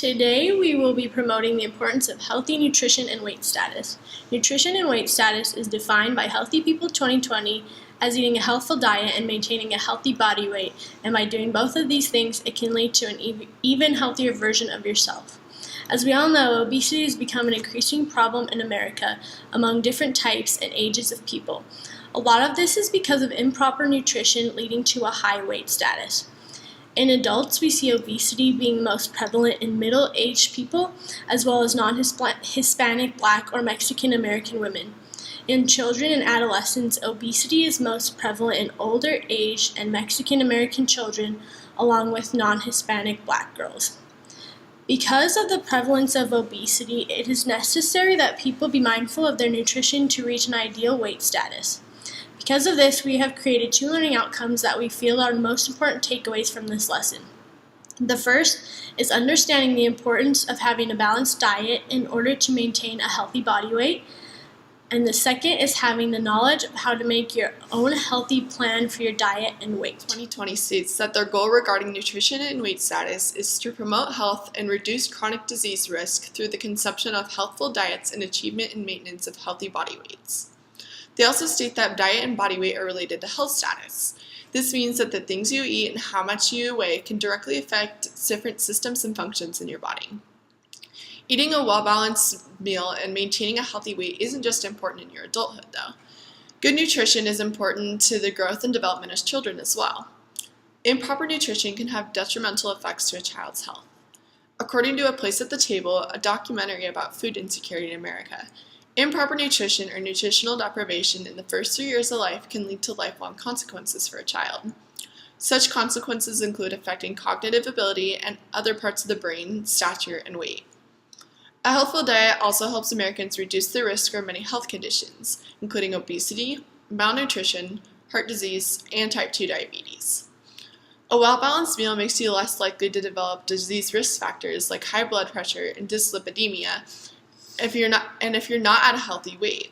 Today we will be promoting the importance of healthy nutrition and weight status. Nutrition and weight status is defined by Healthy People 2020 as eating a healthful diet and maintaining a healthy body weight, and by doing both of these things, it can lead to an even healthier version of yourself. As we all know, obesity has become an increasing problem in America among different types and ages of people. A lot of this is because of improper nutrition leading to a high weight status. In adults, we see obesity being most prevalent in middle-aged people, as well as non-Hispanic, Black, or Mexican American women. In children and adolescents, obesity is most prevalent in older-aged and Mexican American children, along with non-Hispanic Black girls. Because of the prevalence of obesity, it is necessary that people be mindful of their nutrition to reach an ideal weight status. Because of this, we have created 2 learning outcomes that we feel are the most important takeaways from this lesson. The first is understanding the importance of having a balanced diet in order to maintain a healthy body weight. And the second is having the knowledge of how to make your own healthy plan for your diet and weight. 2020 states that their goal regarding nutrition and weight status is to promote health and reduce chronic disease risk through the consumption of healthful diets and achievement and maintenance of healthy body weights. They also state that diet and body weight are related to health status. This means that the things you eat and how much you weigh can directly affect different systems and functions in your body. Eating a well-balanced meal and maintaining a healthy weight isn't just important in your adulthood, though. Good nutrition is important to the growth and development of children as well. Improper nutrition can have detrimental effects to a child's health. According to A Place at the Table, a documentary about food insecurity in America, improper nutrition or nutritional deprivation in the first 3 years of life can lead to lifelong consequences for a child. Such consequences include affecting cognitive ability and other parts of the brain, stature, and weight. A healthful diet also helps Americans reduce the risk of many health conditions, including obesity, malnutrition, heart disease, and type 2 diabetes. A well-balanced meal makes you less likely to develop disease risk factors like high blood pressure and dyslipidemia if you're not at a healthy weight,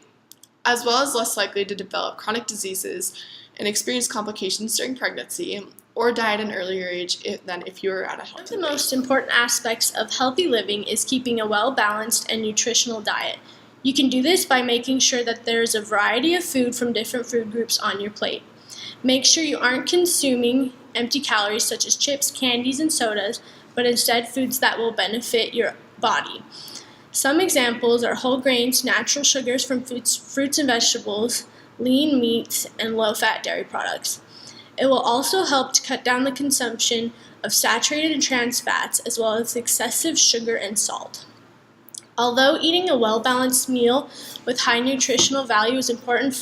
as well as less likely to develop chronic diseases and experience complications during pregnancy or die at an earlier age than if you were at a healthy weight. One of the most important aspects of healthy living is keeping a well-balanced and nutritional diet. You can do this by making sure that there is a variety of food from different food groups on your plate. Make sure you aren't consuming empty calories such as chips, candies, and sodas, but instead foods that will benefit your body. Some examples are whole grains, natural sugars from fruits and vegetables, lean meats, and low-fat dairy products. It will also help to cut down the consumption of saturated and trans fats, as well as excessive sugar and salt. Although eating a well-balanced meal with high nutritional value is important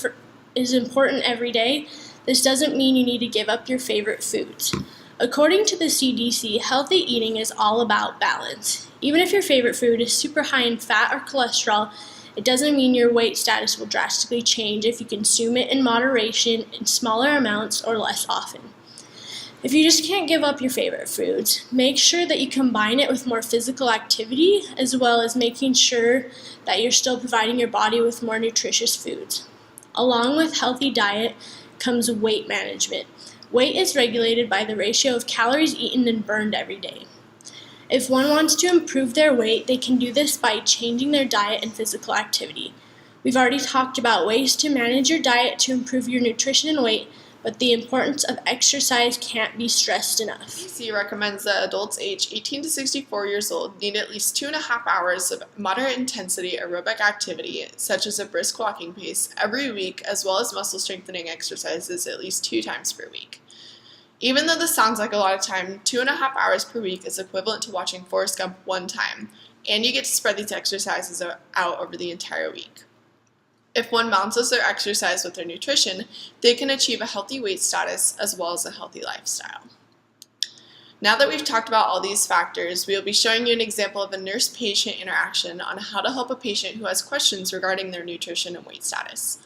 every day, this doesn't mean you need to give up your favorite foods. According to the CDC, healthy eating is all about balance. Even if your favorite food is super high in fat or cholesterol, it doesn't mean your weight status will drastically change if you consume it in moderation, in smaller amounts, or less often. If you just can't give up your favorite foods, make sure that you combine it with more physical activity, as well as making sure that you're still providing your body with more nutritious foods. Along with healthy diet comes weight management. Weight is regulated by the ratio of calories eaten and burned every day. If one wants to improve their weight, they can do this by changing their diet and physical activity. We've already talked about ways to manage your diet to improve your nutrition and weight, but the importance of exercise can't be stressed enough. CDC recommends that adults aged 18 to 64 years old need at least 2.5 hours of moderate intensity aerobic activity, such as a brisk walking pace, every week, as well as muscle strengthening exercises at least 2 times per week. Even though this sounds like a lot of time, 2.5 hours per week is equivalent to watching Forrest Gump 1 time, and you get to spread these exercises out over the entire week. If one balances their exercise with their nutrition, they can achieve a healthy weight status as well as a healthy lifestyle. Now that we've talked about all these factors, we will be showing you an example of a nurse-patient interaction on how to help a patient who has questions regarding their nutrition and weight status.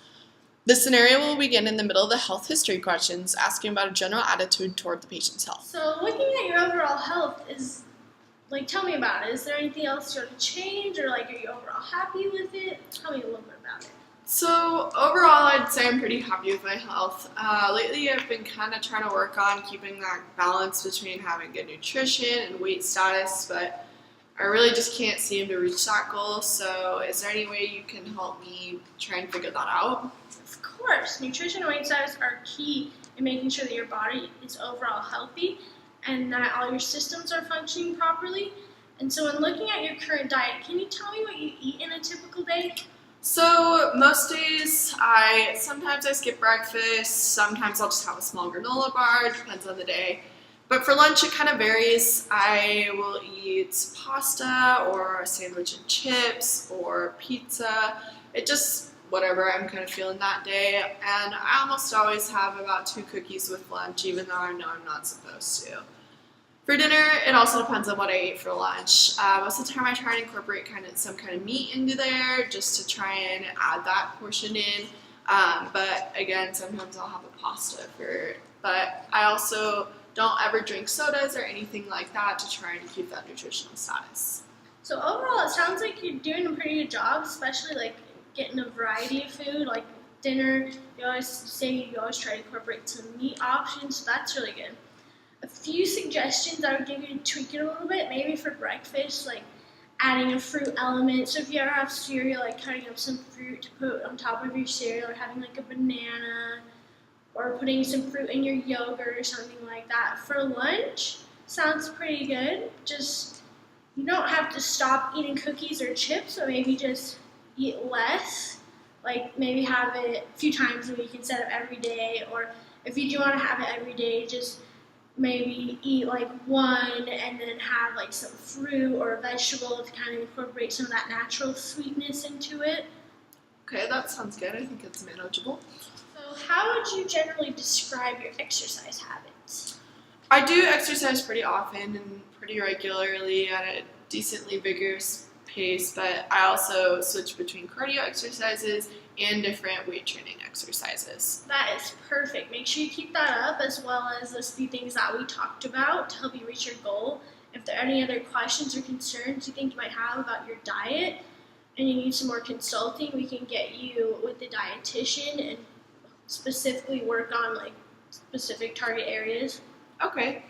The scenario will begin in the middle of the health history questions, asking about a general attitude toward the patient's health. So looking at your overall health is, tell me about it. Is there anything else you want to change, or are you overall happy with it? Tell me a little bit about it. So overall, I'd say I'm pretty happy with my health. Lately, I've been kind of trying to work on keeping that balance between having good nutrition and weight status, but I really just can't seem to reach that goal, so is there any way you can help me try and figure that out? Of course, nutrition and weight status are key in making sure that your body is overall healthy and that all your systems are functioning properly. And so, when looking at your current diet, can you tell me what you eat in a typical day? So most days, sometimes I skip breakfast, sometimes I'll just have a small granola bar, depends on the day. But for lunch, it kind of varies. I will eat pasta or a sandwich and chips or pizza. It just, whatever I'm kind of feeling that day. And I almost always have about 2 cookies with lunch, even though I know I'm not supposed to. For dinner, it also depends on what I ate for lunch. Most of the time I try and incorporate some kind of meat into there just to try and add that portion in. But again, sometimes I'll have a pasta but I also don't ever drink sodas or anything like that to try and keep that nutritional status. So overall, it sounds like you're doing a pretty good job, especially like getting a variety of food. Like dinner, you always try to incorporate some meat options, so that's really good. A few suggestions I would give you to tweak it a little bit, maybe for breakfast, like adding a fruit element. So if you ever have cereal, like cutting up some fruit to put on top of your cereal, or having like a banana, or putting some fruit in your yogurt or something like that. For lunch, sounds pretty good. Just, you don't have to stop eating cookies or chips, but maybe just eat less. Like maybe have it a few times a week instead of every day, or if you do want to have it every day, just maybe eat like one and then have like some fruit or a vegetable to kind of incorporate some of that natural sweetness into it. Okay, that sounds good. I think it's manageable. So how would you generally describe your exercise habits? I do exercise pretty often and pretty regularly at a decently vigorous pace, but I also switch between cardio exercises and different weight training exercises. That is perfect. Make sure you keep that up, as well as those few things that we talked about to help you reach your goal. If there are any other questions or concerns you think you might have about your diet and you need some more consulting, we can get you with the dietitian and specifically work on like specific target areas. Okay.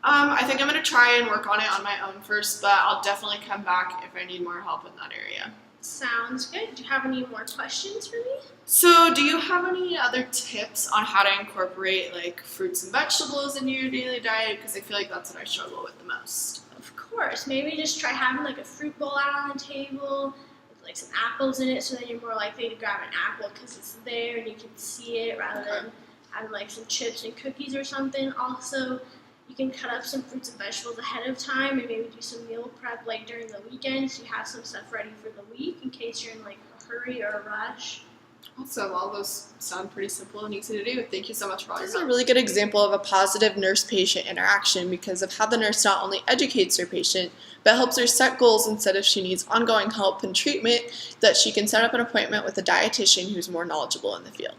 I think I'm going to try and work on it on my own first, but I'll definitely come back if I need more help in that area. Sounds good. Do you have any more questions for me? So, do you have any other tips on how to incorporate like fruits and vegetables into your daily diet? Because I feel like that's what I struggle with the most. Of course. Maybe just try having like a fruit bowl out on the table with like some apples in it, so then you're more likely to grab an apple because it's there and you can see it, rather than having like some chips and cookies or something. Also, you can cut up some fruits and vegetables ahead of time and maybe do some meal prep like during the weekend, so you have some stuff ready for the week in case you're in like a hurry or a rush. Awesome. All those sound pretty simple and easy to do. Thank you so much for all your help. This is a really good example of a positive nurse-patient interaction because of how the nurse not only educates her patient, but helps her set goals instead of she needs ongoing help and treatment, that she can set up an appointment with a dietitian who's more knowledgeable in the field.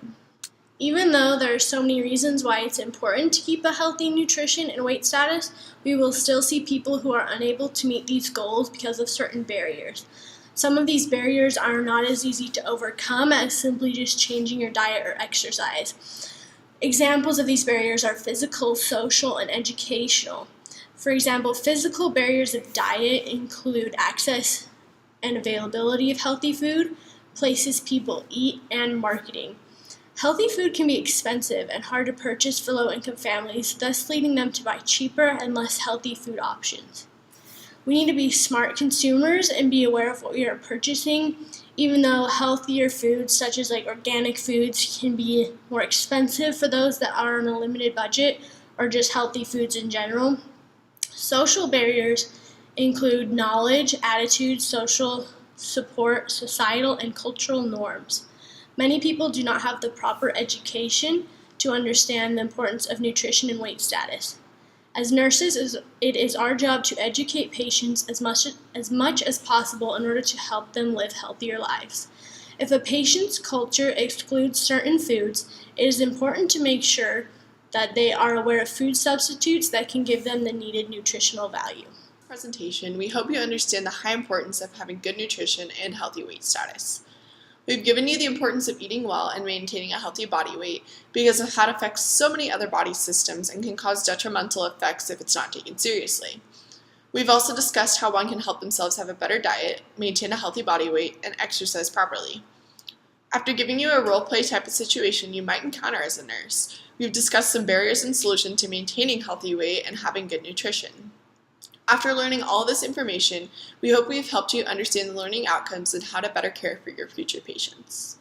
Even though there are so many reasons why it's important to keep a healthy nutrition and weight status, we will still see people who are unable to meet these goals because of certain barriers. Some of these barriers are not as easy to overcome as simply just changing your diet or exercise. Examples of these barriers are physical, social, and educational. For example, physical barriers of diet include access and availability of healthy food, places people eat, and marketing. Healthy food can be expensive and hard to purchase for low-income families, thus leading them to buy cheaper and less healthy food options. We need to be smart consumers and be aware of what we are purchasing, even though healthier foods such as like organic foods can be more expensive for those that are on a limited budget, or just healthy foods in general. Social barriers include knowledge, attitudes, social support, societal, and cultural norms. Many people do not have the proper education to understand the importance of nutrition and weight status. As nurses, it is our job to educate patients as much as possible in order to help them live healthier lives. If a patient's culture excludes certain foods, it is important to make sure that they are aware of food substitutes that can give them the needed nutritional value. Presentation, we hope you understand the high importance of having good nutrition and healthy weight status. We've given you the importance of eating well and maintaining a healthy body weight because of how it affects so many other body systems and can cause detrimental effects if it's not taken seriously. We've also discussed how one can help themselves have a better diet, maintain a healthy body weight, and exercise properly. After giving you a role play type of situation you might encounter as a nurse, we've discussed some barriers and solutions to maintaining healthy weight and having good nutrition. After learning all this information, we hope we've helped you understand the learning outcomes and how to better care for your future patients.